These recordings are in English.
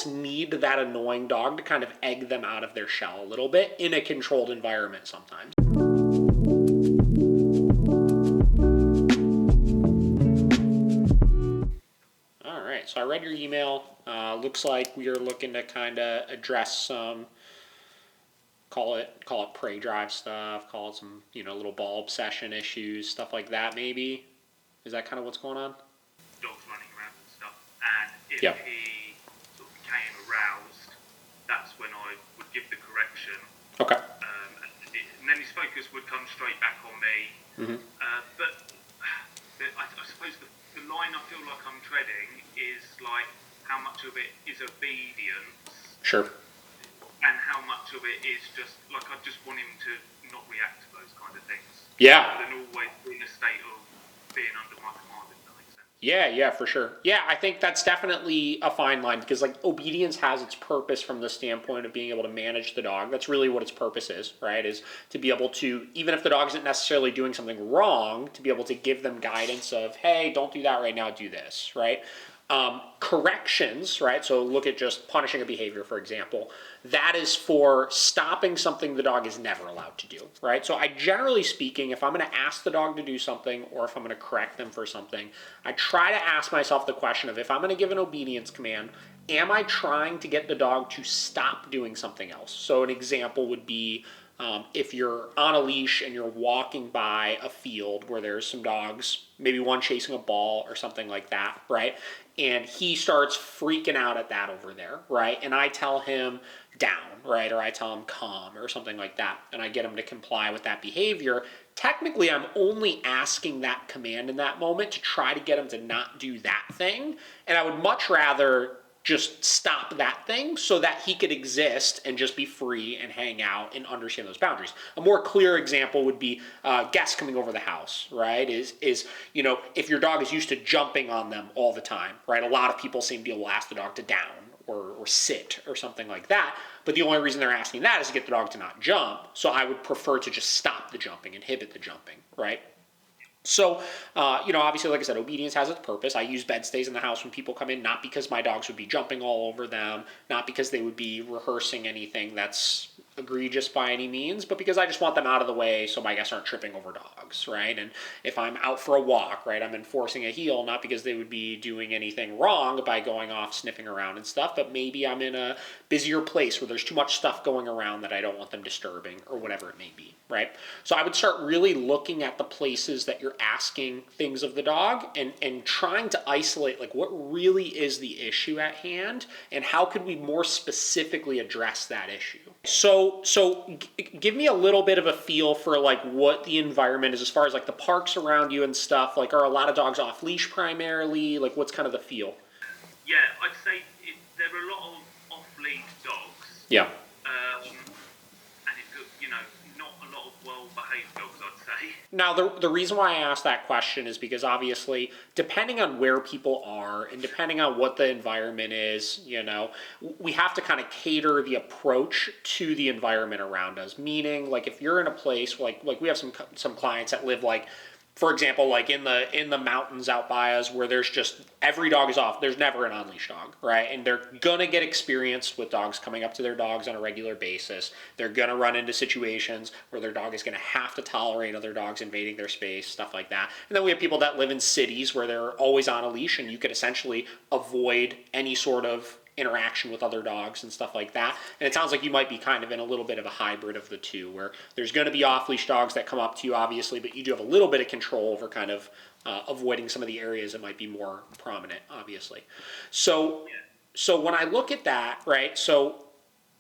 dogs need that annoying dog to kind of egg them out of their shell a little bit in a controlled environment sometimes. All right, so I read your email. Looks like we are looking to kind of address some, call it prey drive stuff, call it some, little ball obsession issues, stuff like that maybe. Is that kind of what's going on? Dogs running around and stuff, and if Yep. he sort of became aroused, that's when I would give the correction. Okay. And then his focus would come straight back on me. Mm-hmm. But I suppose the line I feel like I'm treading is like how much of it is obedience. Sure. And how much of it is just like I just want him to not react to those kind of things. Yeah. Rather than always be in a state of being under my command, if that makes sense. Yeah, for sure. Yeah, I think that's definitely a fine line because like obedience has its purpose from the standpoint of being able to manage the dog. That's really what its purpose is, right? Is to be able to, even if the dog isn't necessarily doing something wrong, to be able to give them guidance of, hey, don't do that right now, do this, right? Corrections, right? So look at just punishing a behavior, for example. That is for stopping something the dog is never allowed to do, right? So I generally speaking, if I'm going to ask the dog to do something or if I'm going to correct them for something, I try to ask myself the question of if I'm going to give an obedience command, am I trying to get the dog to stop doing something else? So an example would be if you're on a leash and you're walking by a field where there's some dogs, maybe one chasing a ball or something like that, right? And he starts freaking out at that over there, right? And I tell him down, right? Or I tell him calm or something like that. And I get him to comply with that behavior. Technically, I'm only asking that command in that moment to try to get him to not do that thing. And I would much rather just stop that thing so that he could exist and just be free and hang out and understand those boundaries. A more clear example would be guests coming over the house, right? Is if your dog is used to jumping on them all the time, right? A lot of people seem to will ask the dog to down or sit or something like that. But the only reason they're asking that is to get the dog to not jump. So I would prefer to just stop the jumping, inhibit the jumping, right? So, obviously, like I said, obedience has its purpose. I use bed stays in the house when people come in, not because my dogs would be jumping all over them, not because they would be rehearsing anything that's egregious by any means, but because I just want them out of the way so my guests aren't tripping over dogs, right? And if I'm out for a walk, right, I'm enforcing a heel, not because they would be doing anything wrong by going off sniffing around and stuff, but maybe I'm in a busier place where there's too much stuff going around that I don't want them disturbing or whatever it may be, right? So I would start really looking at the places that you're asking things of the dog and trying to isolate like what really is the issue at hand and how could we more specifically address that issue. So give me a little bit of a feel for like what the environment is as far as like the parks around you and stuff. Like, are a lot of dogs off leash primarily? Like, what's kind of the feel? Yeah, I'd say there are a lot of off-lead dogs. Yeah. And not a lot of well-behaved dogs, I'd say. Now, the reason why I asked that question is because obviously, depending on where people are and depending on what the environment is, we have to kind of cater the approach to the environment around us. Meaning, like if you're in a place like we have some clients that live like, for example, like in the mountains out by us where there's just every dog is off. There's never an on-leash dog, right? And they're gonna get experienced with dogs coming up to their dogs on a regular basis. They're gonna run into situations where their dog is gonna have to tolerate other dogs invading their space, stuff like that. And then we have people that live in cities where they're always on a leash and you could essentially avoid any sort of interaction with other dogs and stuff like that. And it sounds like you might be kind of in a little bit of a hybrid of the two, where there's going to be off-leash dogs that come up to you, obviously, but you do have a little bit of control over kind of avoiding some of the areas that might be more prominent, obviously. So when I look at that, right, so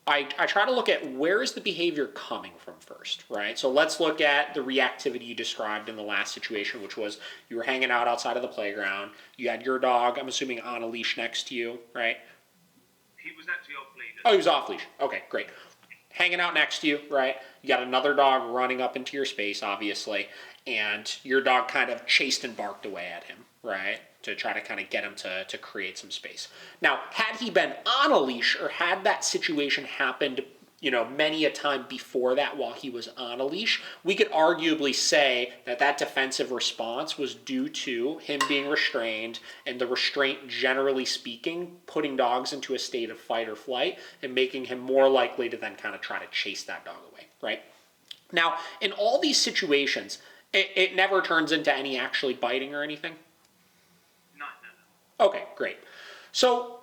I try to look at where is the behavior coming from first, right? So let's look at the reactivity you described in the last situation, which was you were hanging out outside of the playground. You had your dog, I'm assuming, on a leash next to you, right? He was actually off leash. Oh, he was off leash. Okay, great. Hanging out next to you, right? You got another dog running up into your space, obviously, and your dog kind of chased and barked away at him, right? To try to kind of get him to create some space. Now, had he been on a leash or had that situation happened, many a time before that while he was on a leash, we could arguably say that defensive response was due to him being restrained and the restraint, generally speaking, putting dogs into a state of fight or flight and making him more likely to then kind of try to chase that dog away, right? Now, in all these situations, it never turns into any actually biting or anything? No, no. Okay, great. So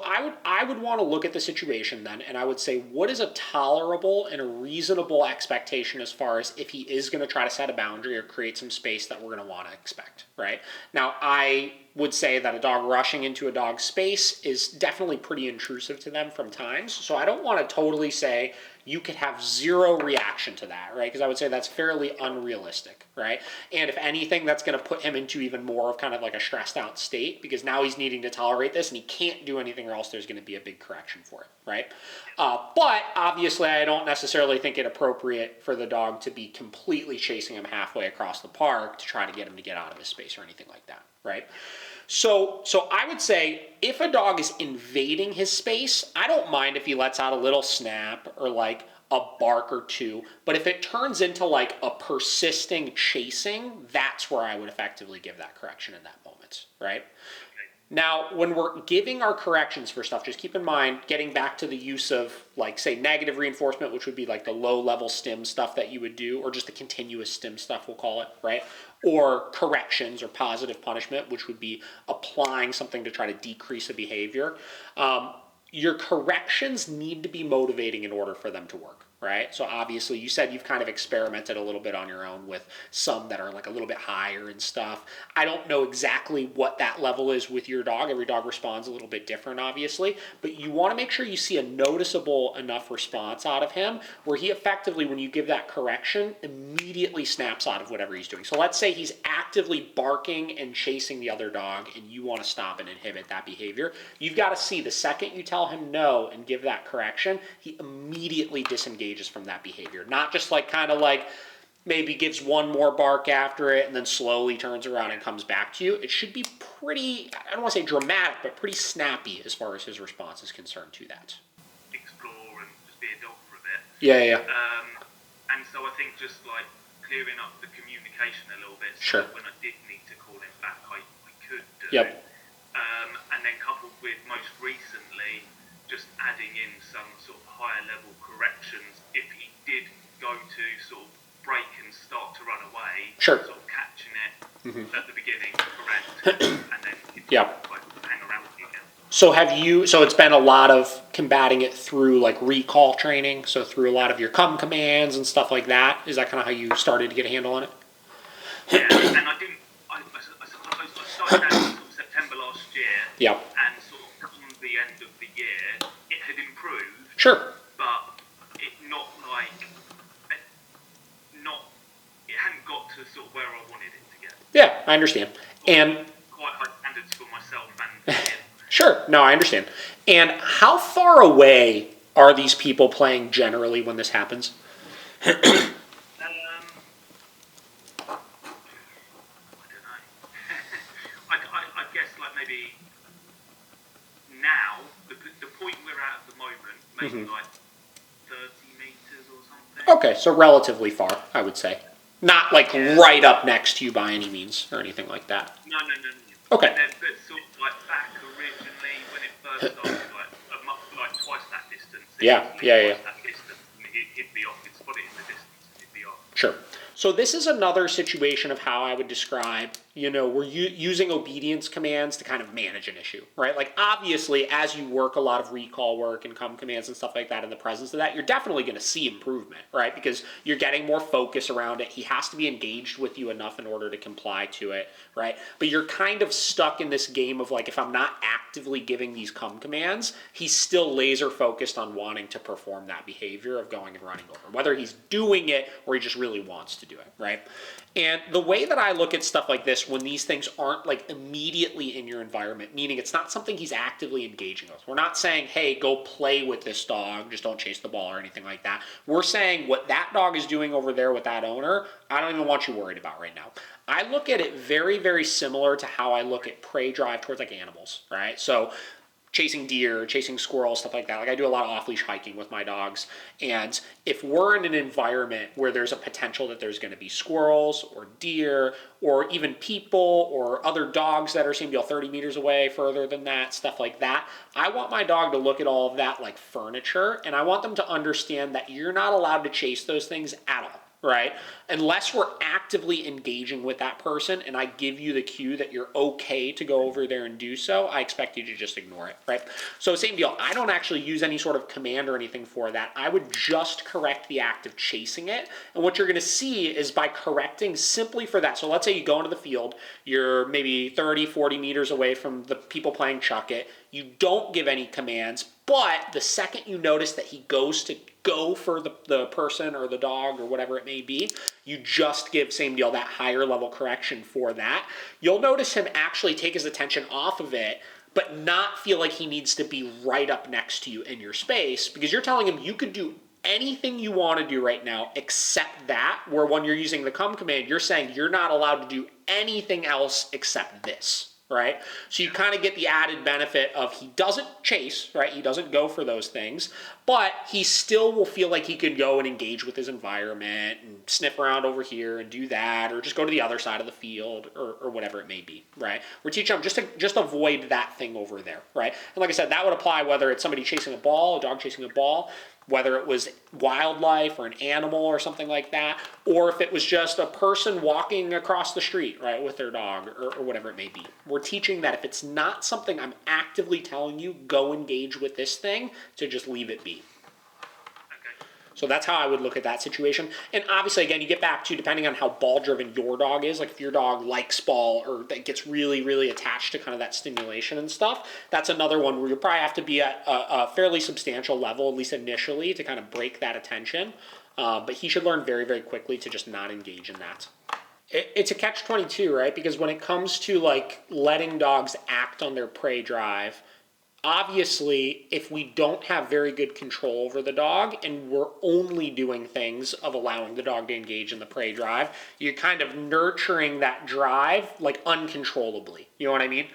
I would want to look at the situation then, and I would say, what is a tolerable and a reasonable expectation as far as if he is going to try to set a boundary or create some space that we're going to want to expect, right? Now, I would say that a dog rushing into a dog's space is definitely pretty intrusive to them from times, so I don't want to totally say you could have zero reaction to that, right? Because I would say that's fairly unrealistic, right? And if anything, that's going to put him into even more of kind of like a stressed out state because now he's needing to tolerate this and he can't do anything or else there's going to be a big correction for it, right? But obviously, I don't necessarily think it appropriate for the dog to be completely chasing him halfway across the park to try to get him to get out of his space or anything like that, right? So I would say if a dog is invading his space, I don't mind if he lets out a little snap or like a bark or two, but if it turns into like a persisting chasing, that's where I would effectively give that correction in that moment, right? Now, when we're giving our corrections for stuff, just keep in mind, getting back to the use of, like, say, negative reinforcement, which would be like the low-level stim stuff that you would do, or just the continuous stim stuff, we'll call it, right? Or corrections or positive punishment, which would be applying something to try to decrease a behavior. Your corrections need to be motivating in order for them to work, right? So obviously you said you've kind of experimented a little bit on your own with some that are like a little bit higher and stuff. I don't know exactly what that level is with your dog. Every dog responds a little bit different, obviously, but you want to make sure you see a noticeable enough response out of him where he effectively, when you give that correction, immediately snaps out of whatever he's doing. So let's say he's actively barking and chasing the other dog and you want to stop and inhibit that behavior. You've got to see the second you tell him no and give that correction, he immediately disengages from that behavior. Not just like kind of like maybe gives one more bark after it and then slowly turns around and comes back to you. It should be pretty, I don't want to say dramatic, but pretty snappy as far as his response is concerned to that. Explore and just be a dog for a bit. Yeah. And so I think just like clearing up the communication a little bit, so sure. When I did need to call him back, I could do. Yep. And then coupled with most recently, just adding in some sort of higher level corrections if he did go to sort of break and start to run away, sure. Sort of catching it at the beginning, correct, and then like, hang around with you again. So it's been a lot of combating it through like recall training, so through a lot of your come commands and stuff like that. Is that kind of how you started to get a handle on it? Yeah, and I suppose I started out in sort of September last year, yep. And sort of come the end of the year, it had improved. Sure. But it hadn't got to sort of where I wanted it to get. Yeah, I understand. And quite high standards for myself and him. Sure. No, I understand. And how far away are these people playing generally when this happens? I don't know. I guess like maybe now, the point we're at the moment, maybe like 30 meters or something. Okay, so relatively far, I would say. Not like right up next to you by any means or anything like that. No. Okay. And then, but sort of like back originally when it first started, like twice that distance. Yeah. Twice that distance, and he'd be off. He'd spot it in the distance, and he'd be off. Sure. So this is another situation of how I would describe, we're using obedience commands to kind of manage an issue, right? Like obviously as you work a lot of recall work and come commands and stuff like that in the presence of that, you're definitely going to see improvement, right? Because you're getting more focus around it. He has to be engaged with you enough in order to comply to it, right? But you're kind of stuck in this game of like, if I'm not actively giving these come commands, he's still laser focused on wanting to perform that behavior of going and running over, whether he's doing it or he just really wants to do it, right? And the way that I look at stuff like this, when these things aren't like immediately in your environment, meaning it's not something he's actively engaging with. We're not saying, hey, go play with this dog, just don't chase the ball or anything like that. We're saying what that dog is doing over there with that owner, I don't even want you worried about right now. I look at it very, very similar to how I look at prey drive towards like animals, right? So chasing deer, chasing squirrels, stuff like that. Like I do a lot of off-leash hiking with my dogs. And if we're in an environment where there's a potential that there's going to be squirrels or deer or even people or other dogs that are same deal 30 meters away, further than that, stuff like that, I want my dog to look at all of that like furniture, and I want them to understand that you're not allowed to chase those things at all. Right? Unless we're actively engaging with that person and I give you the cue that you're okay to go over there and do so, I expect you to just ignore it, right? So same deal. I don't actually use any sort of command or anything for that. I would just correct the act of chasing it. And what you're going to see is by correcting simply for that. So let's say you go into the field, you're maybe 30, 40 meters away from the people playing chuck it. You don't give any commands, but the second you notice that he goes to go for the person or the dog or whatever it may be, you just give, same deal, that higher level correction for that. You'll notice him actually take his attention off of it, but not feel like he needs to be right up next to you in your space, because you're telling him you could do anything you want to do right now except that, where when you're using the come command, you're saying you're not allowed to do anything else except this. Right? So you kind of get the added benefit of he doesn't chase, right? He doesn't go for those things, but he still will feel like he could go and engage with his environment and sniff around over here and do that, or just go to the other side of the field or whatever it may be, right? We're teaching them just avoid that thing over there, right? And like I said, that would apply whether it's somebody chasing a ball, a dog chasing a ball, whether it was wildlife or an animal or something like that, or if it was just a person walking across the street, right, with their dog or whatever it may be. We're teaching that if it's not something I'm actively telling you, go engage with this thing, to just leave it be. So that's how I would look at that situation. And obviously, again, you get back to, depending on how ball-driven your dog is, like if your dog likes ball or that gets really, really attached to kind of that stimulation and stuff, that's another one where you probably have to be at a fairly substantial level, at least initially, to kind of break that attention. But he should learn very, very quickly to just not engage in that. It's a catch-22, right? Because when it comes to like letting dogs act on their prey drive, obviously, if we don't have very good control over the dog and we're only doing things of allowing the dog to engage in the prey drive, you're kind of nurturing that drive like uncontrollably. You know what I mean?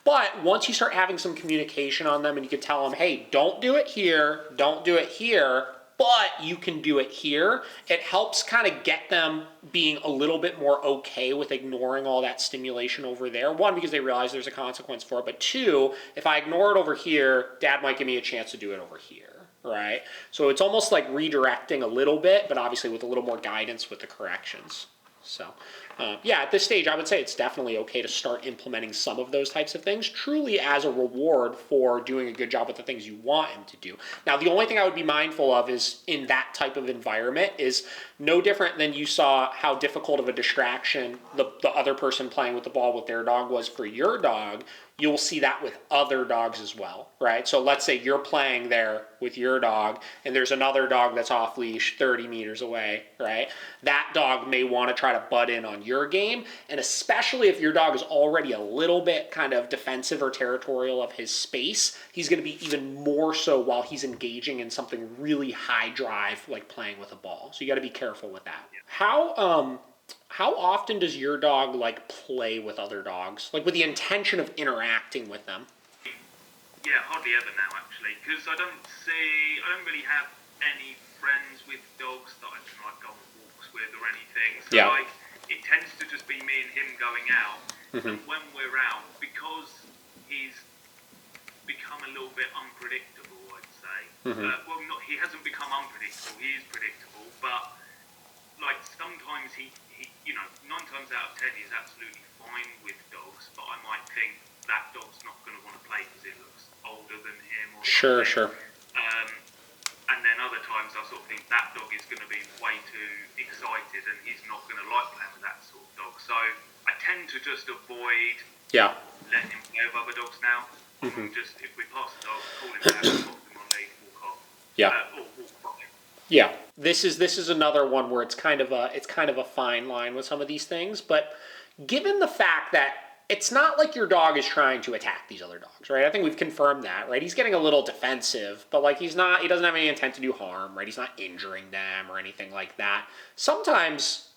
But once you start having some communication on them and you can tell them, hey, don't do it here, don't do it here, but you can do it here, it helps kind of get them being a little bit more okay with ignoring all that stimulation over there. One, because they realize there's a consequence for it, but two, if I ignore it over here, Dad might give me a chance to do it over here, right? So it's almost like redirecting a little bit, but obviously with a little more guidance with the corrections. So yeah, at this stage, I would say it's definitely okay to start implementing some of those types of things, truly as a reward for doing a good job with the things you want him to do. Now, the only thing I would be mindful of is in that type of environment is no different than you saw how difficult of a distraction the other person playing with the ball with their dog was for your dog. You'll see that with other dogs as well, right? So let's say you're playing there with your dog and there's another dog that's off leash 30 meters away, right? That dog may want to try to butt in on your game, and especially if your dog is already a little bit kind of defensive or territorial of his space, he's going to be even more so while he's engaging in something really high drive like playing with a ball. So you got to be careful with that. How often does your dog like play with other dogs, like with the intention of interacting with them? Yeah, hardly ever now actually, because I don't really have any friends with dogs that I can like go on walks with or anything. So Yeah. like it tends to just be me and him going out. Mm-hmm. And when we're out, because he's become a little bit unpredictable, I'd say. Mm-hmm. He hasn't become unpredictable. He is predictable, but like sometimes he 9 times out of 10 he's absolutely fine with dogs, but I might think that dog's not going to want to play because it looks older than him or Sure. and then other times I sort of think that dog is going to be way too excited and he's not going to like playing with that sort of dog. So I tend to just avoid letting him play with other dogs now. Mm-hmm. Just if we pass the dog, call him back, put him on lead, walk off. Or walk by. Yeah, this is another one where it's kind of a fine line with some of these things, but given the fact that it's not like your dog is trying to attack these other dogs, right? I think we've confirmed that, right? He's getting a little defensive, but like he doesn't have any intent to do harm, right? He's not injuring them or anything like that. Sometimes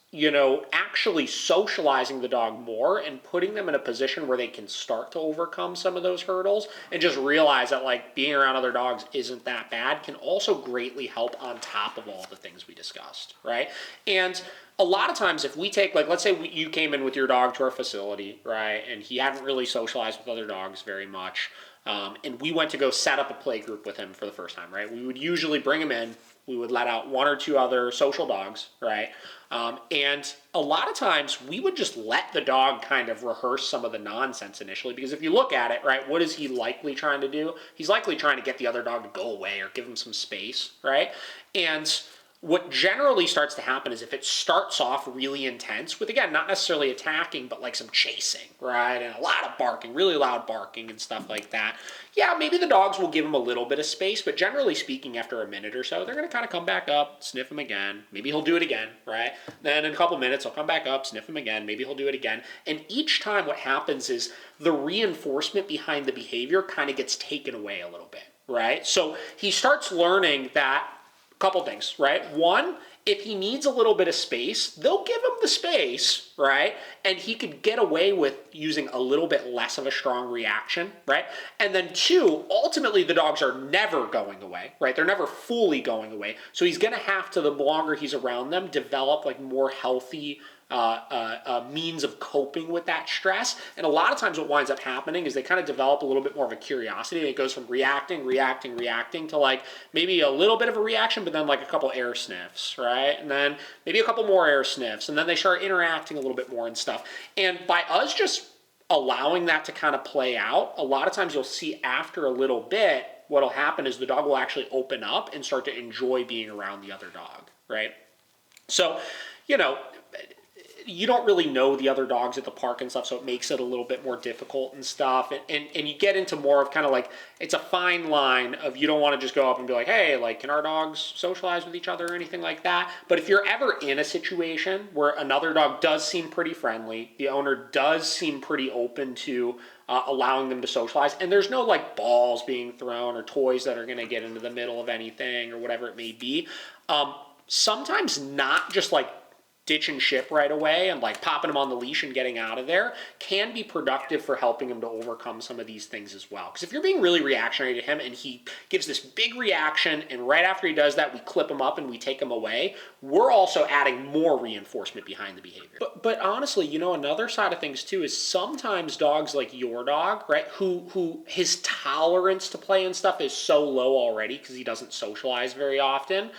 actually socializing the dog more and putting them in a position where they can start to overcome some of those hurdles and just realize that like being around other dogs isn't that bad can also greatly help on top of all the things we discussed, right? And a lot of times if we take, like, let's say you came in with your dog to our facility, right, and he hadn't really socialized with other dogs very much, and we went to go set up a play group with him for the first time, right? We would usually bring him in, we would let out one or two other social dogs, right? And a lot of times we would just let the dog kind of rehearse some of the nonsense initially, because if you look at it, right, what is he likely trying to do? He's likely trying to get the other dog to go away or give him some space, right? And what generally starts to happen is if it starts off really intense with, again, not necessarily attacking, but like some chasing, right? And a lot of barking, really loud barking and stuff like that. Yeah, maybe the dogs will give him a little bit of space, but generally speaking, after a minute or so, they're going to kind of come back up, sniff him again. Maybe he'll do it again, right? Then in a couple minutes, he'll come back up, sniff him again. Maybe he'll do it again. And each time what happens is the reinforcement behind the behavior kind of gets taken away a little bit, right? So he starts learning that couple things, right? One, if he needs a little bit of space, they'll give him the space, right? And he could get away with using a little bit less of a strong reaction, right? And then two, ultimately the dogs are never going away, right? They're never fully going away. So he's gonna have to, the longer he's around them, develop like more healthy means of coping with that stress. And a lot of times what winds up happening is they kind of develop a little bit more of a curiosity. It goes from reacting to like maybe a little bit of a reaction, but then like a couple air sniffs, right? And then maybe a couple more air sniffs. And then they start interacting a little bit more and stuff. And by us just allowing that to kind of play out, a lot of times you'll see after a little bit, what'll happen is the dog will actually open up and start to enjoy being around the other dog, right? So, you don't really know the other dogs at the park and stuff, so it makes it a little bit more difficult and stuff. And you get into more of kind of like, it's a fine line of you don't want to just go up and be like, hey, like, can our dogs socialize with each other or anything like that? But if you're ever in a situation where another dog does seem pretty friendly, the owner does seem pretty open to allowing them to socialize, and there's no like balls being thrown or toys that are going to get into the middle of anything or whatever it may be, sometimes not just like ditching ship right away and like popping him on the leash and getting out of there can be productive for helping him to overcome some of these things as well. Because if you're being really reactionary to him and he gives this big reaction and right after he does that we clip him up and we take him away, we're also adding more reinforcement behind the behavior. But honestly, another side of things too is sometimes dogs like your dog, right, who his tolerance to play and stuff is so low already because he doesn't socialize very often,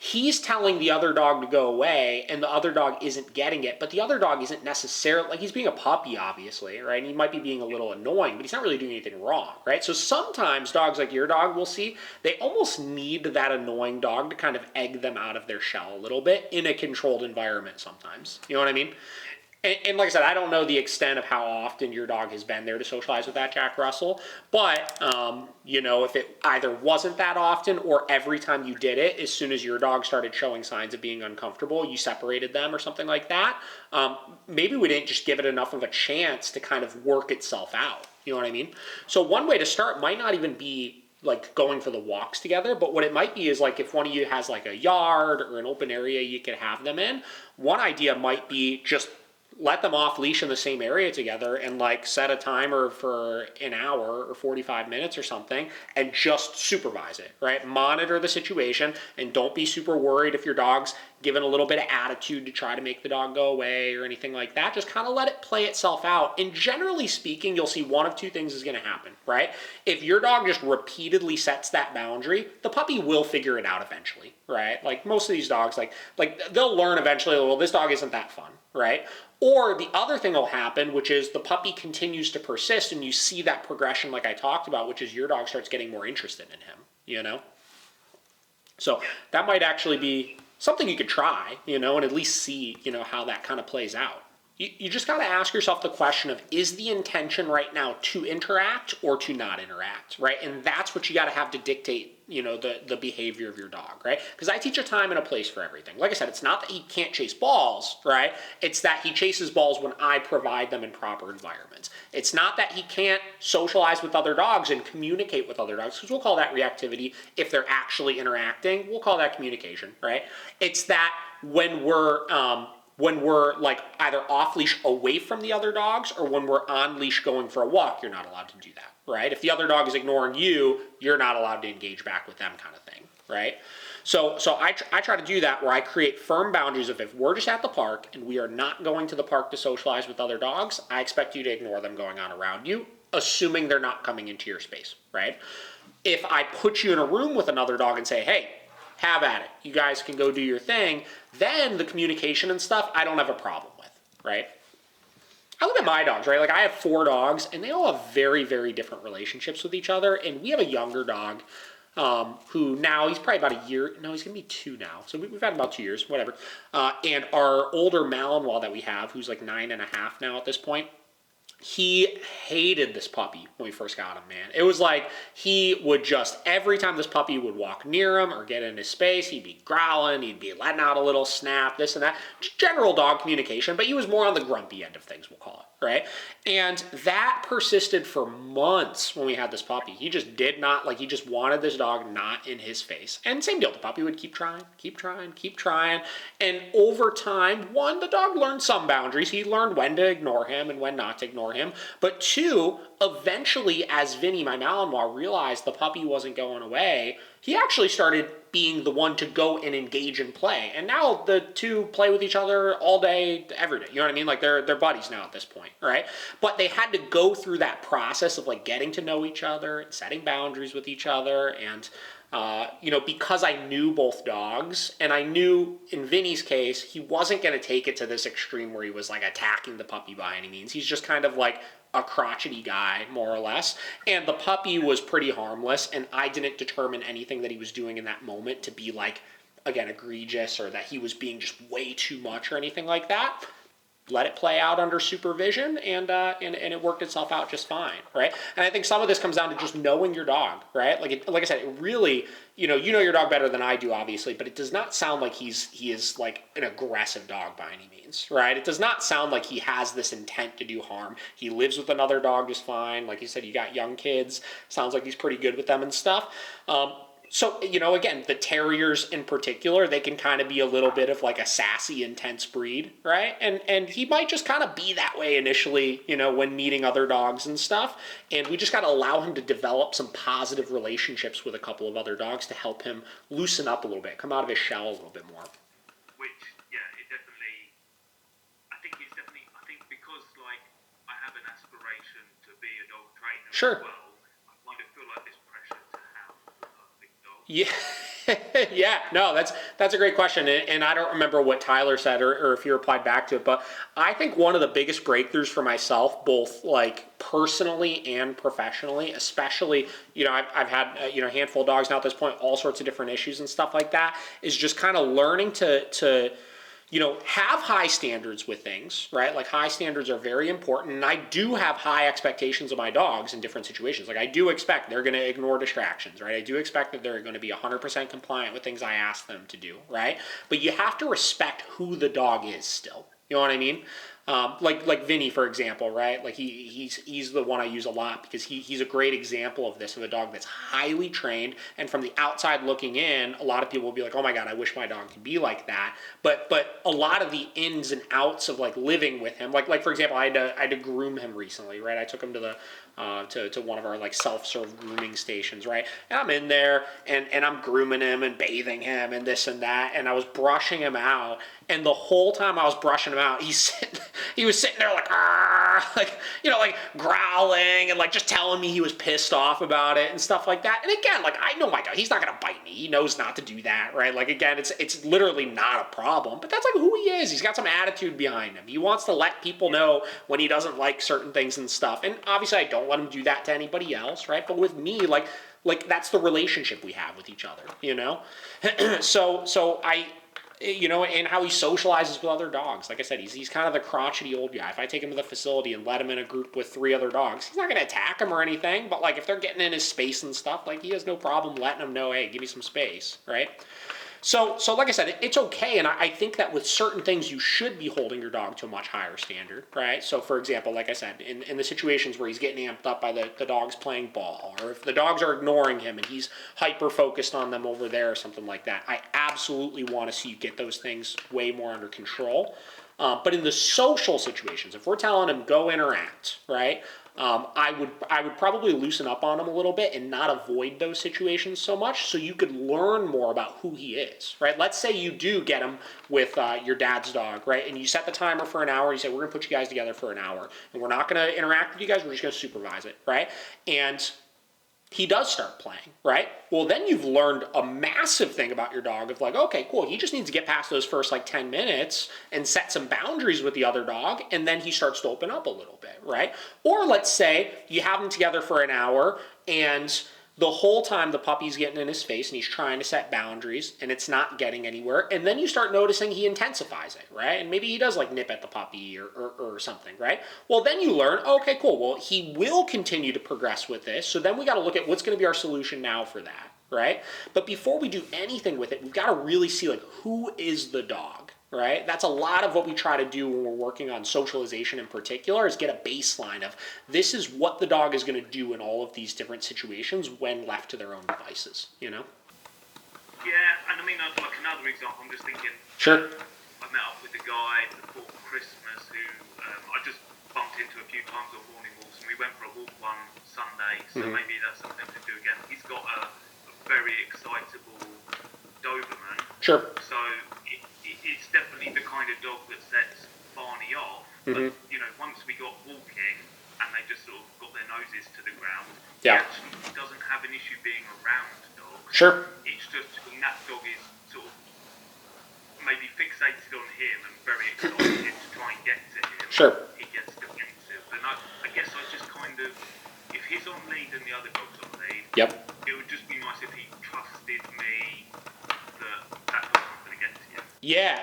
he's telling the other dog to go away and the other dog isn't getting it, but the other dog isn't necessarily, like, he's being a puppy, obviously, right? And he might be being a little annoying, but he's not really doing anything wrong, right? So sometimes dogs like your dog, we'll see, they almost need that annoying dog to kind of egg them out of their shell a little bit in a controlled environment sometimes. You know what I mean? And like I said, I don't know the extent of how often your dog has been there to socialize with that Jack Russell, but, if it either wasn't that often or every time you did it, as soon as your dog started showing signs of being uncomfortable, you separated them or something like that, maybe we didn't just give it enough of a chance to kind of work itself out. You know what I mean? So one way to start might not even be like going for the walks together, but what it might be is like if one of you has like a yard or an open area you could have them in, one idea might be just let them off leash in the same area together and like set a timer for an hour or 45 minutes or something and just supervise it, right? Monitor the situation and don't be super worried if your dog's given a little bit of attitude to try to make the dog go away or anything like that. Just kind of let it play itself out. And generally speaking, you'll see one of two things is going to happen, right? If your dog just repeatedly sets that boundary, the puppy will figure it out eventually, right? Like most of these dogs, like they'll learn eventually, well, this dog isn't that fun, right? Or the other thing will happen, which is the puppy continues to persist and you see that progression like I talked about, which is your dog starts getting more interested in him, So that might actually be something you could try, and at least see, how that kind of plays out. You just got to ask yourself the question of, is the intention right now to interact or to not interact, right? And that's what you got to have to dictate, the behavior of your dog, right? Because I teach a time and a place for everything. Like I said, it's not that he can't chase balls, right? It's that he chases balls when I provide them in proper environments. It's not that he can't socialize with other dogs and communicate with other dogs, because we'll call that reactivity. If they're actually interacting, we'll call that communication, right? It's that when we're when we're like either off leash away from the other dogs or when we're on leash going for a walk, you're not allowed to do that, right? If the other dog is ignoring you, you're not allowed to engage back with them, kind of thing, right? So I try to do that where I create firm boundaries of if we're just at the park and we are not going to the park to socialize with other dogs, I expect you to ignore them going on around you, assuming they're not coming into your space, right? If I put you in a room with another dog and say, hey, have at it, you guys can go do your thing, then the communication and stuff I don't have a problem with, right? I look at my dogs, right? Like I have 4 dogs and they all have very, very different relationships with each other. And we have a younger dog who now he's probably about a year. No, he's gonna be 2 now. So we've had about 2 years, whatever. And our older Malinois that we have, who's like 9.5 now at this point, he hated this puppy when we first got him, man. It was like he would just, every time this puppy would walk near him or get in his space, he'd be growling, he'd be letting out a little snap, this and that. Just general dog communication, but he was more on the grumpy end of things, we'll call it, right? And that persisted for months when we had this puppy. He just did not, like, he just wanted this dog not in his face. And same deal, the puppy would keep trying. And over time, 1, the dog learned some boundaries. He learned when to ignore him and when not to ignore him. But 2, eventually, as Vinny, my Malinois, realized the puppy wasn't going away, he actually started being the one to go and engage and play. And now the 2 play with each other all day, every day. You know what I mean? Like they're buddies now at this point, right? But they had to go through that process of like getting to know each other and setting boundaries with each other. And because I knew both dogs, and I knew in Vinny's case, he wasn't going to take it to this extreme where he was like attacking the puppy by any means. He's just kind of like a crotchety guy, more or less. And the puppy was pretty harmless, and I didn't determine anything that he was doing in that moment to be like, again, egregious or that he was being just way too much or anything like that. Let it play out under supervision, and it worked itself out just fine, right? And I think some of this comes down to just knowing your dog, right? Like I said, it really, you know your dog better than I do, obviously, but it does not sound like he is like an aggressive dog by any means, right? It does not sound like he has this intent to do harm. He lives with another dog just fine. Like you said, you got young kids. Sounds like he's pretty good with them and stuff. So, again, the terriers in particular, they can kind of be a little bit of like a sassy, intense breed, right? And he might just kind of be that way initially, when meeting other dogs and stuff. And we just got to allow him to develop some positive relationships with a couple of other dogs to help him loosen up a little bit, come out of his shell a little bit more. Which, yeah, I think because like I have an aspiration to be a dog trainer Sure. as well, I kind of feel like this pressure to have a big dog. Yeah, yeah, no, that's a great question, and I don't remember what Tyler said or if he replied back to it, but I think one of the biggest breakthroughs for myself, both like personally and professionally, especially, I've had a handful of dogs now at this point, all sorts of different issues and stuff like that, is just kind of learning to have high standards with things, right? Like high standards are very important. And I do have high expectations of my dogs in different situations. Like I do expect they're going to ignore distractions, right? I do expect that they're going to be 100% compliant with things I ask them to do, right? But you have to respect who the dog is still. You know what I mean? Like Vinny, for example, right? Like he's the one I use a lot because he's a great example of this, of a dog that's highly trained, and from the outside looking in, a lot of people will be like, oh my God, I wish my dog could be like that. But a lot of the ins and outs of like living with him, like for example, I had to groom him recently, right? I took him to the to one of our like self-serve grooming stations, right? And I'm in there and I'm grooming him and bathing him and this and that, and I was brushing him out, and the whole time I was brushing him out, he was sitting there like, like growling and like just telling me he was pissed off about it and stuff like that. And again, like I know my dog, he's not gonna bite me. He knows not to do that, right? Like again, it's literally not a problem, but that's like who he is. He's got some attitude behind him. He wants to let people know when he doesn't like certain things and stuff. And obviously I don't let him do that to anybody else, right? But with me, like that's the relationship we have with each other, So I, and how he socializes with other dogs. Like I said, he's kind of the crotchety old guy. If I take him to the facility and let him in a group with 3 other dogs, he's not going to attack him or anything, but like if they're getting in his space and stuff, like he has no problem letting them know, hey, give me some space, right? So like I said, it's okay, and I think that with certain things, you should be holding your dog to a much higher standard, right? So for example, like I said, in the situations where he's getting amped up by the dogs playing ball, or if the dogs are ignoring him and he's hyper-focused on them over there or something like that, I absolutely want to see you get those things way more under control. But in the social situations, if we're telling him go interact, right? I would probably loosen up on him a little bit and not avoid those situations so much, so you could learn more about who he is, right? Let's say you do get him with your dad's dog, right? And you set the timer for an hour. You say we're gonna put you guys together for an hour, and we're not gonna interact with you guys. We're just gonna supervise it, right? And he does start playing, right? Well, then you've learned a massive thing about your dog of like, okay, cool, he just needs to get past those first like 10 minutes and set some boundaries with the other dog, and then he starts to open up a little bit, right? Or let's say you have them together for an hour, and the whole time the puppy's getting in his face and he's trying to set boundaries and it's not getting anywhere, and then you start noticing he intensifies it, right? And maybe he does like nip at the puppy or something, right? Well, then you learn, okay, cool, well, he will continue to progress with this, so then we got to look at what's going to be our solution now for that, right? But before we do anything with it, we've got to really see like who is the dog, right? That's a lot of what we try to do when we're working on socialization in particular, is get a baseline of this is what the dog is going to do in all of these different situations when left to their own devices, you know? Yeah, and I mean, like another example, I'm just thinking. Sure. I met up with a guy before Christmas who I just bumped into a few times on morning walks, and we went for a walk one Sunday, so maybe that's something to do again. He's got a very excitable Doberman. Sure. So it's definitely the kind of dog that sets Barney off. But, you know, once we got walking and they just sort of got their noses to the ground, he actually doesn't have an issue being around dogs. Sure. It's just when that dog is sort of maybe fixated on him and very excited to try and get to him, Sure. he gets defensive. And I guess I just kind of, if he's on lead and the other dog's on lead, it would just be nice if he trusted me that dog's not going to get to you. Yeah.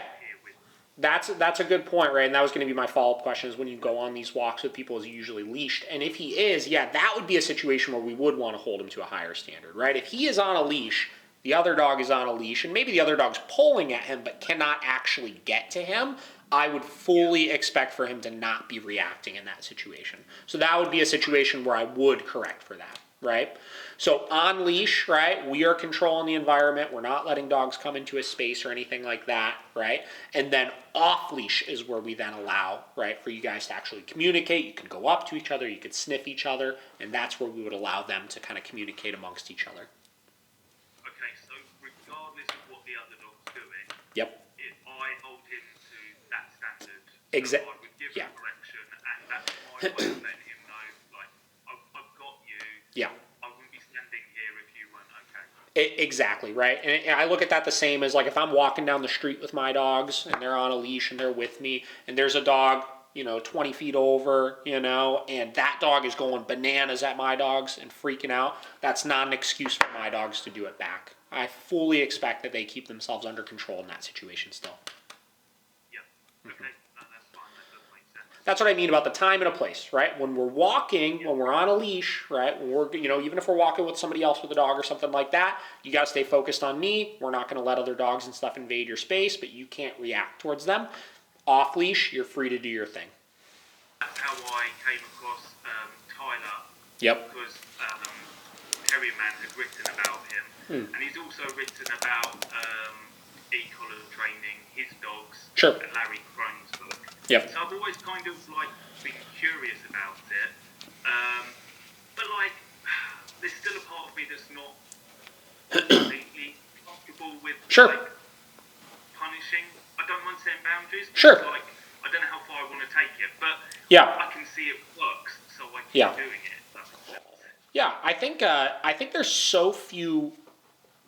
That's a good point, right? And that was going to be my follow-up question, is when you go on these walks with people, is he usually leashed? And if he is, that would be a situation where we would want to hold him to a higher standard, right? If he is on a leash, the other dog is on a leash, and maybe the other dog's pulling at him but cannot actually get to him, I would fully expect for him to not be reacting in that situation. So that would be a situation where I would correct for that, right? So on leash, right, we are controlling the environment. We're not letting dogs come into a space or anything like that, right? And then off leash is where we then allow, right, for you guys to actually communicate. You can go up to each other, you could sniff each other, and that's where we would allow them to kind of communicate amongst each other. Okay, so regardless of what the other dog's doing, if I hold him to that standard, so I would give him correction, and that's my way of letting him know, like, I've got you. I wouldn't be standing here if you weren't okay. Exactly, right? And I look at that the same as, like, if I'm walking down the street with my dogs and they're on a leash and they're with me, and there's a dog, 20 feet over, and that dog is going bananas at my dogs and freaking out, that's not an excuse for my dogs to do it back. I fully expect that they keep themselves under control in that situation still. Okay. That's fine. That does make sense. That's what I mean about the time and a place, right? When we're walking, when we're on a leash, right? When we're, even if we're walking with somebody else with a dog or something like that, you got to stay focused on me. We're not going to let other dogs and stuff invade your space, but you can't react towards them. Off leash, you're free to do your thing. That's how I came across Tyler. Because Terrier Man had written about him, and he's also written about e-collar training his dogs. And Larry Crone's book. So I've always kind of been curious about it, but there's still a part of me that's not completely comfortable with punishing. I don't mind setting boundaries. I don't know how far I want to take it, but I can see it works, so I keep doing it. Yeah, I think there's so few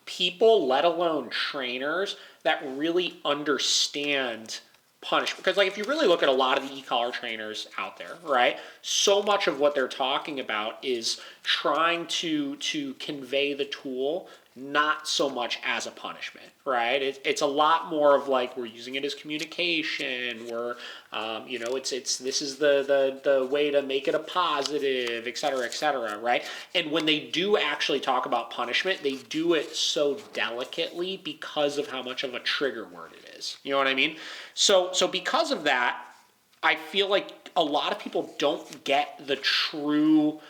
people, let alone trainers, that really understand punishment. Because if you really look at a lot of the e-collar trainers out there, right, so much of what they're talking about is trying to convey the tool not so much as a punishment, right? It's a lot more of we're using it as communication. We're, this is the way to make it a positive, et cetera, right? And when they do actually talk about punishment, they do it so delicately because of how much of a trigger word it is. You know what I mean? So because of that, I feel like a lot of people don't get the true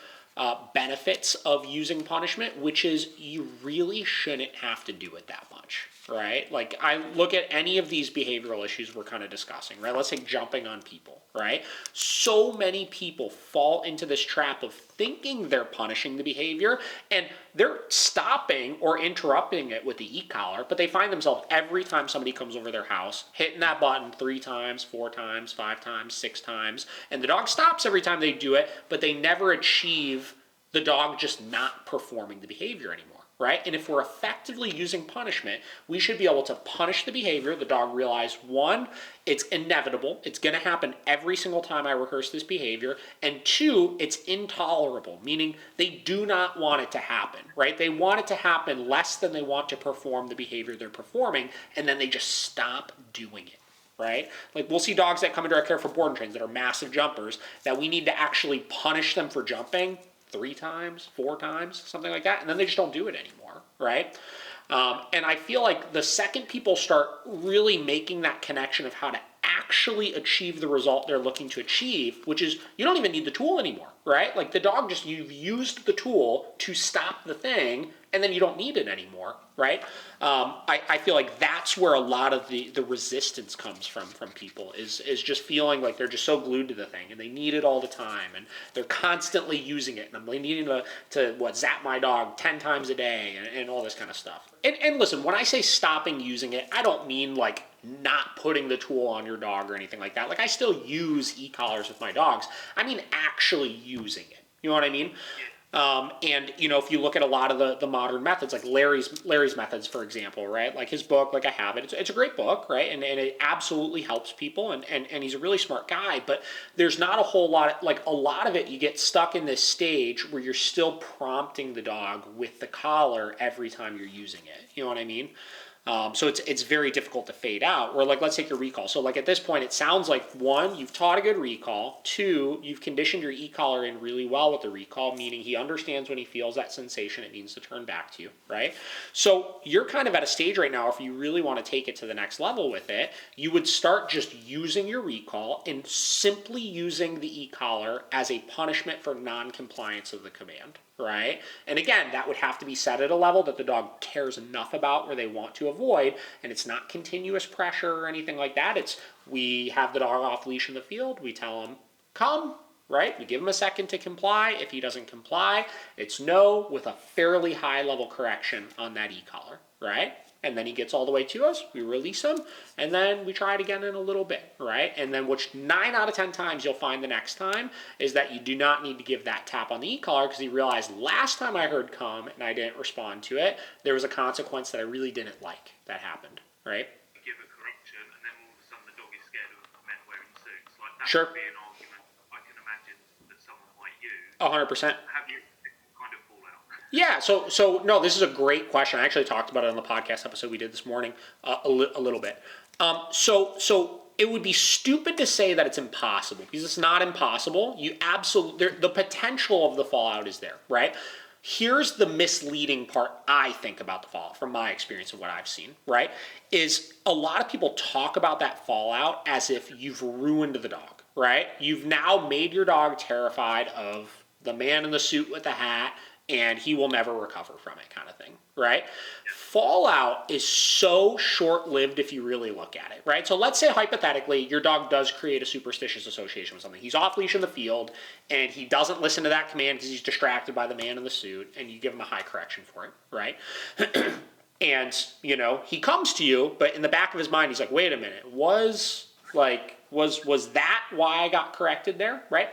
benefits of using punishment, which is you really shouldn't have to do it that much. right? Like I look at any of these behavioral issues we're kind of discussing, right? Let's say jumping on people, right? So many people fall into this trap of thinking they're punishing the behavior and they're stopping or interrupting it with the e-collar, but they find themselves every time somebody comes over their house hitting that button 3 times, 4 times, 5 times, 6 times, and the dog stops every time they do it, but they never achieve the dog just not performing the behavior anymore. Right? And if we're effectively using punishment, we should be able to punish the behavior. The dog realize, one, it's inevitable. It's going to happen every single time I rehearse this behavior. And two, it's intolerable, meaning they do not want it to happen, right? They want it to happen less than they want to perform the behavior they're performing, and then they just stop doing it. Right? Like we'll see dogs that come into our care for board and trains that are massive jumpers that we need to actually punish them for jumping 3 times, 4 times, something like that, and then they just don't do it anymore, right? And I feel like the second people start really making that connection of how to actually achieve the result they're looking to achieve, which is you don't even need the tool anymore, right? Like the dog just, you've used the tool to stop the thing, and then you don't need it anymore, right? I feel like that's where a lot of the resistance comes from people is just feeling like they're just so glued to the thing and they need it all the time and they're constantly using it and I'm needing to zap my dog 10 times a day and all this kind of stuff. And listen, when I say stopping using it, I don't mean like not putting the tool on your dog or anything like that. Like I still use e-collars with my dogs. I mean actually using it. You know what I mean? And you know, if you look at a lot of the modern methods, like Larry's methods, for example, right? Like his book, like I have it, it's a great book, right? And it absolutely helps people, and he's a really smart guy. But there's not a whole lot, like a lot of it, you get stuck in this stage where you're still prompting the dog with the collar every time you're using it. You know what I mean? So it's very difficult to fade out. Or like, let's take your recall. So like at this point, it sounds like 1, you've taught a good recall. 2, you've conditioned your e-collar in really well with the recall, meaning he understands when he feels that sensation, it means to turn back to you, right? So you're kind of at a stage right now, if you really want to take it to the next level with it, you would start just using your recall and simply using the e-collar as a punishment for non-compliance of the command. Right? And again, that would have to be set at a level that the dog cares enough about where they want to avoid, and it's not continuous pressure or anything like that. It's we have the dog off leash in the field, we tell him, come, right? We give him a second to comply. If he doesn't comply, it's no with a fairly high level correction on that e-collar, right? And then he gets all the way to us, we release him, and then we try it again in a little bit, right? And then which 9 out of 10 times you'll find the next time is that you do not need to give that tap on the e-collar because he realized last time I heard come and I didn't respond to it, there was a consequence that I really didn't like that happened, right? Give a correction and then all of a sudden the dog is scared of men wearing suits. Like that Sure. would be an argument I can imagine that someone might use. 100%. Have you kind of fall out? Yeah, so no, this is a great question. I actually talked about it on the podcast episode we did this morning a little bit. So it would be stupid to say that it's impossible because it's not impossible. You absolutely, the potential of the fallout is there, right? Here's the misleading part I think about the fallout from my experience of what I've seen, right? Is a lot of people talk about that fallout as if you've ruined the dog, right? You've now made your dog terrified of the man in the suit with the hat and he will never recover from it kind of thing, right? Fallout is so short-lived if you really look at it, right? So let's say hypothetically your dog does create a superstitious association with something. He's off leash in the field and he doesn't listen to that command because he's distracted by the man in the suit and you give him a high correction for it, right? And, you know, he comes to you, but in the back of his mind he's like, wait a minute, was that why I got corrected there, right?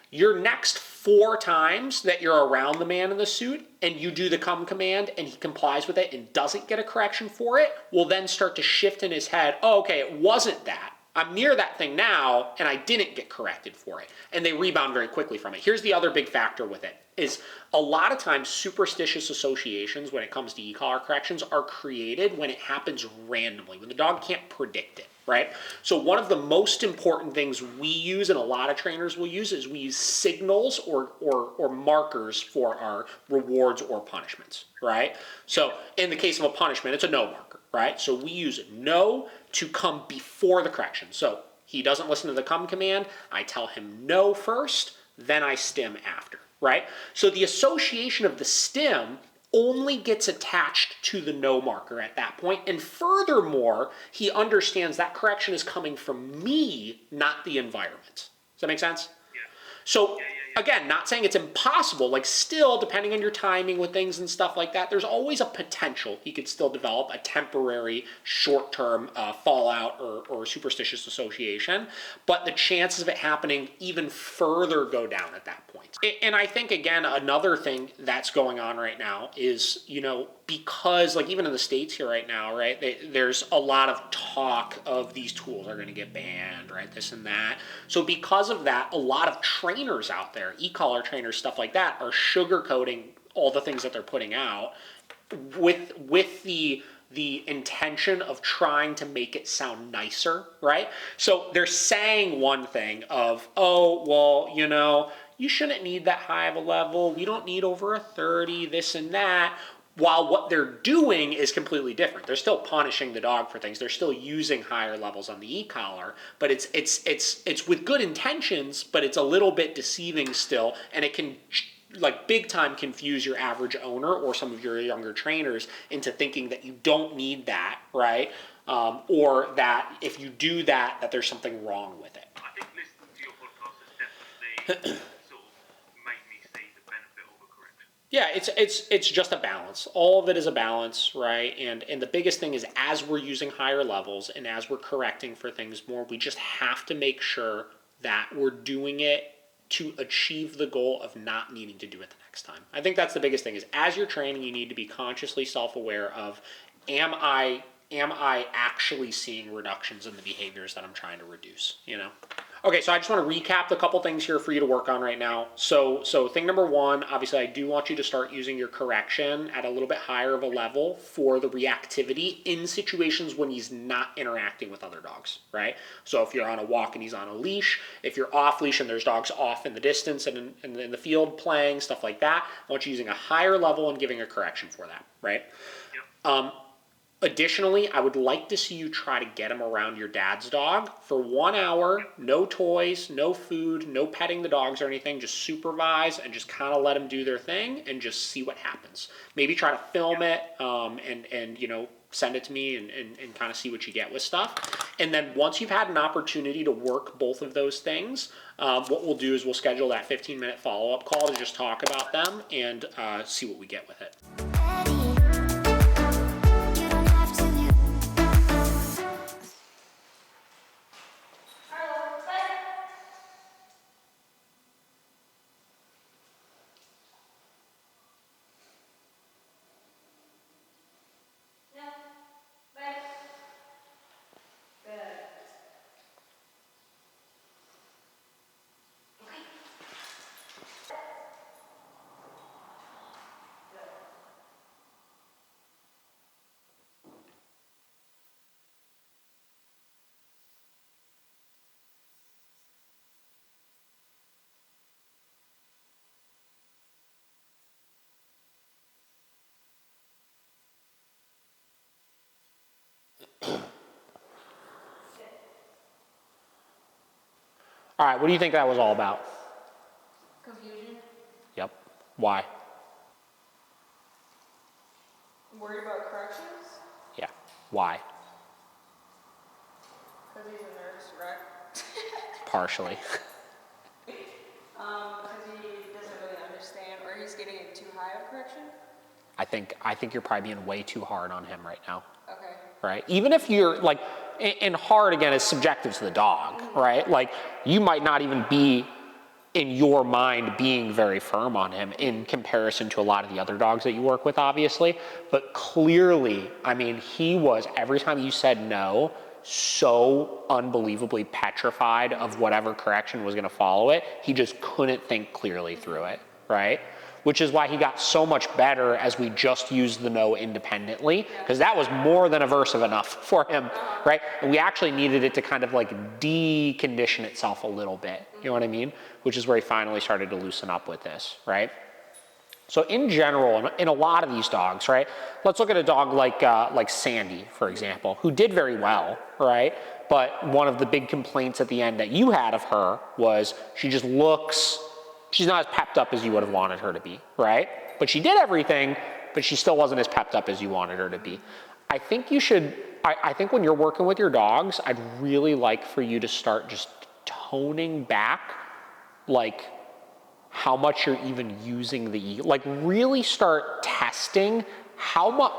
Your next 4 times that you're around the man in the suit and you do the come command and he complies with it and doesn't get a correction for it, will then start to shift in his head, oh, okay, it wasn't that. I'm near that thing now and I didn't get corrected for it. And they rebound very quickly from it. Here's the other big factor with it, is a lot of times superstitious associations when it comes to e-collar corrections are created when it happens randomly, when the dog can't predict it. Right? So one of the most important things we use and a lot of trainers will use is we use signals or markers for our rewards or punishments, right? So in the case of a punishment, it's a no marker, right? So we use no to come before the correction. So he doesn't listen to the come command, I tell him no first, then I stim after, right? So the association of the stim only gets attached to the no marker at that point. And furthermore, he understands that correction is coming from me, not the environment. Does that make sense? Yeah. So again, not saying it's impossible, like still, depending on your timing with things and stuff like that, there's always a potential he could still develop a temporary, short-term fallout or superstitious association, but the chances of it happening even further go down at that point. And I think, again, another thing that's going on right now is, you know, because like even in the States here right now, right, there's a lot of talk of these tools are going to get banned, right, this and that. So because of that, a lot of trainers out there, e-collar trainers, stuff like that, are sugarcoating all the things that they're putting out with the intention of trying to make it sound nicer, right? So they're saying one thing of, oh, well, you know, you shouldn't need that high of a level. We don't need over a 30, this and that. While what they're doing is completely different. They're still punishing the dog for things. They're still using higher levels on the e-collar, but it's with good intentions, but it's a little bit deceiving still, and it can like big time confuse your average owner or some of your younger trainers into thinking that you don't need that, right? Or that if you do that, that there's something wrong with it. I think listening to your podcast has definitely sort of made me see the benefit of a correction. Yeah, it's just a balance. All of it is a balance, right? And the biggest thing is as we're using higher levels and as we're correcting for things more, we just have to make sure that we're doing it to achieve the goal of not needing to do it the next time. I think that's the biggest thing is as you're training, you need to be consciously self-aware of, am I actually seeing reductions in the behaviors that I'm trying to reduce, you know? Okay, so I just want to recap a couple things here for you to work on right now. So thing number one, obviously I do want you to start using your correction at a little bit higher of a level for the reactivity in situations when he's not interacting with other dogs, right? So if you're on a walk and he's on a leash, if you're off leash and there's dogs off in the distance and in the field playing, stuff like that, I want you using a higher level and giving a correction for that, right? Yep. Additionally, I would like to see you try to get him around your dad's dog for 1 hour, no toys, no food, no petting the dogs or anything, just supervise and just kind of let them do their thing and just see what happens. Maybe try to film it and you know, send it to me and kind of see what you get with stuff. And then once you've had an opportunity to work both of those things, what we'll do is we'll schedule that 15-minute follow-up call to just talk about them and see what we get with it. All right, what do you think that was all about? Confusion. Yep. Why? Worried about corrections? Yeah. Why? Because he's a nervous wreck. Partially. Because he doesn't really understand, or he's getting it too high of correction? I think you're probably being way too hard on him right now. Okay. Right? Even if you're like, and hard again is subjective to the dog, right? Like you might not even be in your mind being very firm on him in comparison to a lot of the other dogs that you work with, obviously. But clearly, I mean, he was, every time you said no, so unbelievably petrified of whatever correction was going to follow it. He just couldn't think clearly through it, right? Which is why he got so much better as we just used the no independently, because that was more than aversive enough for him, right? And we actually needed it to kind of like decondition itself a little bit, you know what I mean? Which is where he finally started to loosen up with this, right? So in general, in a lot of these dogs, right? Let's look at a dog like Sandy, for example, who did very well, right? But one of the big complaints at the end that you had of her was she just looks, she's not as pepped up as you would have wanted her to be, right? But she did everything, but she still wasn't as pepped up as you wanted her to be. I think you should, I think when you're working with your dogs, I'd really like for you to start just toning back, like, how much you're even using the, like, really start testing how much,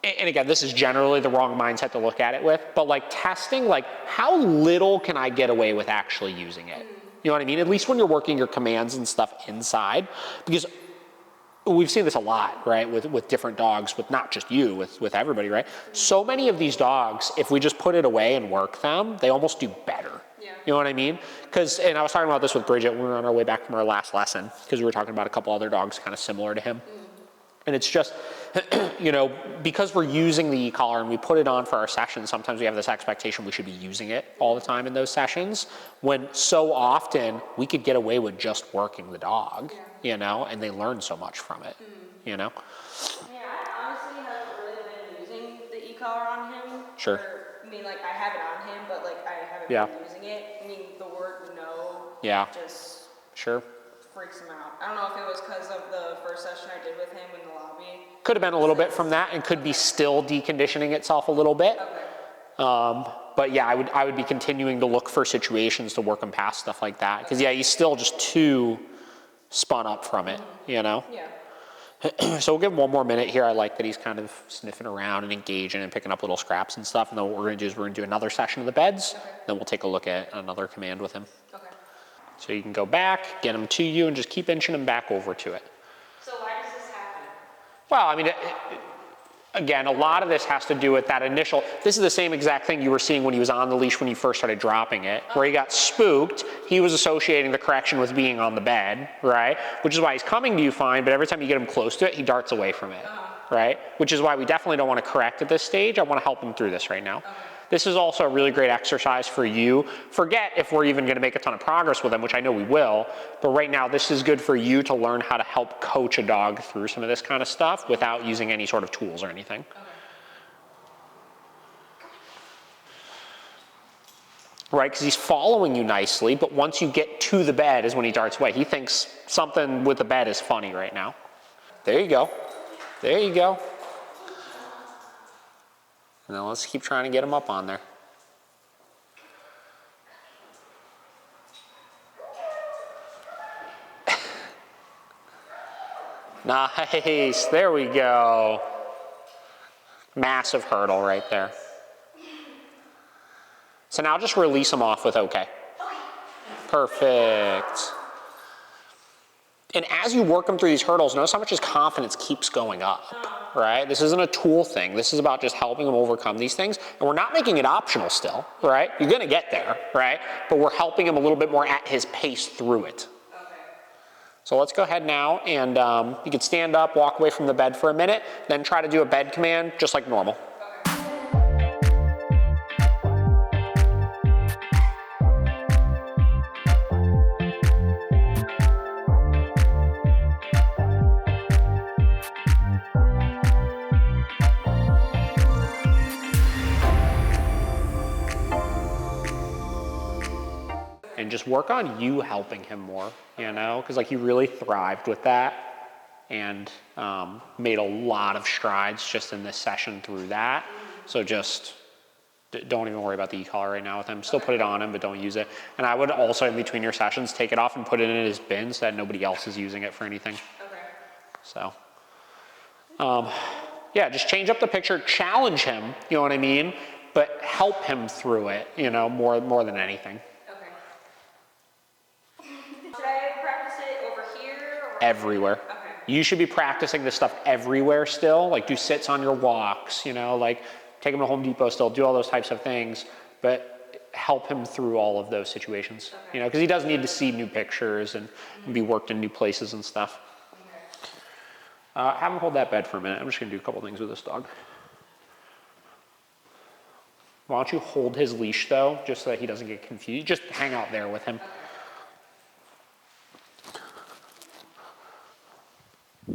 and again, this is generally the wrong mindset to look at it with, but like testing, like, how little can I get away with actually using it? You know what I mean? At least when you're working your commands and stuff inside, because we've seen this a lot, right? With different dogs, with not just you, with everybody, right? So many of these dogs, if we just put it away and work them, they almost do better. Yeah. You know what I mean? Because, and I was talking about this with Bridget when we were on our way back from our last lesson, because we were talking about a couple other dogs kind of similar to him. And it's just, you know, because we're using the e-collar and we put it on for our sessions, sometimes we have this expectation we should be using it all the time in those sessions, when so often we could get away with just working the dog, you know, and they learn so much from it, you know? Yeah, I honestly haven't really been using the e-collar on him. Sure. I mean, like, I have it on him, but, like, I haven't been using it. I mean, the word no just freaks him out. I don't know if it was because of the first session I did with him in the lobby. Could have been a little bit from that, and could be still deconditioning itself a little bit. Okay. But yeah, I would be continuing to look for situations to work him past stuff like that. Because yeah, he's still just too spun up from it, you know? Yeah. So we'll give him one more minute here. I like that he's kind of sniffing around and engaging and picking up little scraps and stuff. And then what we're gonna do is we're gonna do another session of the beds. Okay. Then we'll take a look at another command with him. Okay. So you can go back, get him to you, and just keep inching him back over to it. So why does this happen? Well, I mean, again, a lot of this has to do with that initial, this is the same exact thing you were seeing when he was on the leash when you first started dropping it, where he got spooked. He was associating the correction with being on the bed, right? Which is why he's coming to you fine, but every time you get him close to it, he darts away from it, right? Which is why we definitely don't want to correct at this stage. I want to help him through this right now. This is also a really great exercise for you. Forget if we're even going to make a ton of progress with him, which I know we will, but right now this is good for you to learn how to help coach a dog through some of this kind of stuff without using any sort of tools or anything. Right, because he's following you nicely, but once you get to the bed is when he darts away. He thinks something with the bed is funny right now. There you go. There you go. Now let's keep trying to get him up on there. Nice, there we go. Massive hurdle right there. So now just release him off with okay. Perfect. And as you work him through these hurdles, notice how much his confidence keeps going up, right? This isn't a tool thing. This is about just helping him overcome these things. And we're not making it optional still, right? You're gonna get there, right? But we're helping him a little bit more at his pace through it. Okay. So let's go ahead now and you can stand up, walk away from the bed for a minute, then try to do a bed command just like normal. And just work on you helping him more, you know? Because like he really thrived with that and made a lot of strides just in this session through that. So just don't even worry about the e-collar right now with him. Still put it on him, but don't use it. And I would also, in between your sessions, take it off and put it in his bin so that nobody else is using it for anything. Okay. So, yeah, just change up the picture, challenge him, you know what I mean? But help him through it, you know, more than anything. Should I practice it over here? Or Everywhere. Okay. You should be practicing this stuff everywhere still. Like do sits on your walks, you know, like take him to Home Depot still, do all those types of things, but help him through all of those situations, you know, because he does need to see new pictures and be worked in new places and stuff. Have him hold that bed for a minute. I'm just gonna do a couple things with this dog. Why don't you hold his leash though, just so that he doesn't get confused. Just hang out there with him.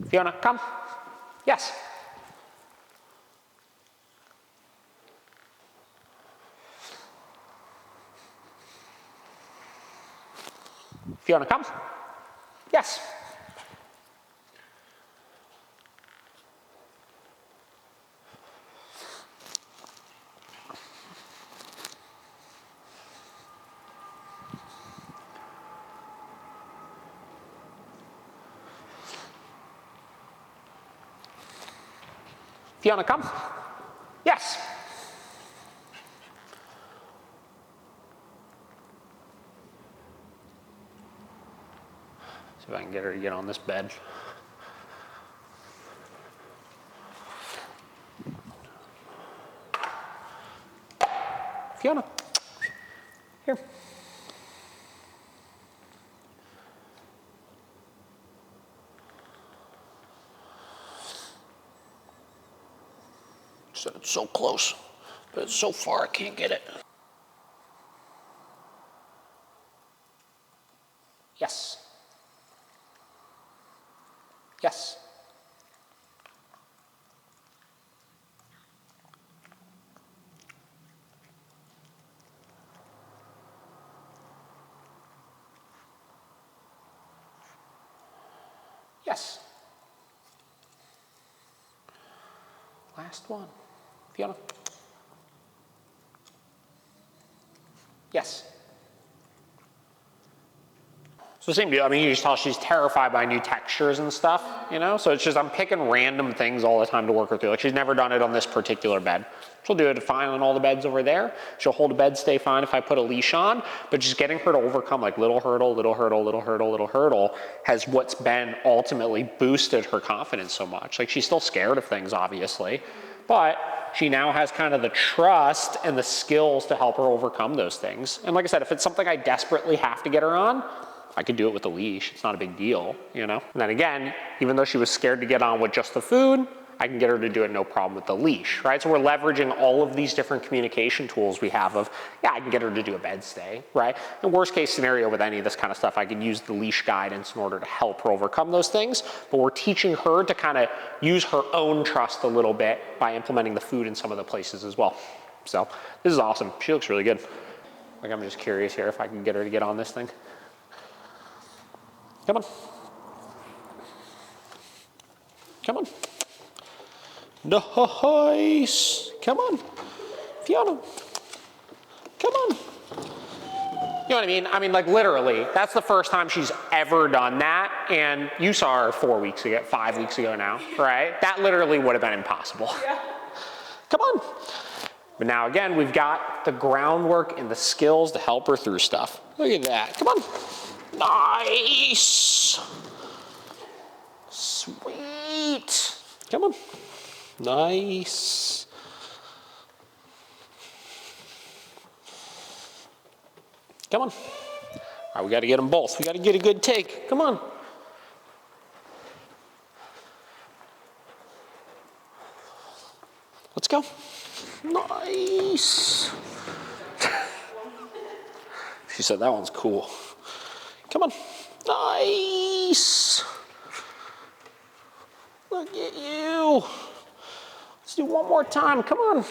Fiona, come. Yes. Fiona, come. Yes. Fiona, come. Yes. See if I can get her to get on this bed. Fiona, here. So it's so close, but it's so far I can't get it. Yes. Yes. Yes. Last one. Fiona. Yes. So same deal. I mean, you just tell she's terrified by new textures and stuff, you know? So it's just I'm picking random things all the time to work her through. Like she's never done it on this particular bed. She'll do it fine on all the beds over there. She'll hold a bed, stay fine if I put a leash on, but just getting her to overcome like little hurdle, little hurdle, little hurdle, little hurdle has what's been ultimately boosted her confidence so much. Like she's still scared of things, obviously, but she now has kind of the trust and the skills to help her overcome those things. And like I said, if it's something I desperately have to get her on, I could do it with a leash. It's not a big deal, you know? And then again, even though she was scared to get on with just the food, I can get her to do it no problem with the leash, right? So we're leveraging all of these different communication tools we have of, yeah, I can get her to do a bed stay, right? In worst case scenario with any of this kind of stuff, I can use the leash guidance in order to help her overcome those things, but we're teaching her to kind of use her own trust a little bit by implementing the food in some of the places as well. So this is awesome. She looks really good. Like I'm just curious here if I can get her to get on this thing. Come on. Come on. Nice. Come on. Fiona. Come on. You know what I mean? I mean, like literally, that's the first time she's ever done that. And you saw her 4 weeks ago, 5 weeks ago now, right? That literally would have been impossible. Yeah. Come on. But now again, we've got the groundwork and the skills to help her through stuff. Look at that. Come on. Nice. Sweet. Come on. Nice. Come on. All right, we got to get them both. We got to get a good take. Come on. Let's go. Nice. She said that one's cool. Come on. Nice. Look at you. Let's do one more time. Come on.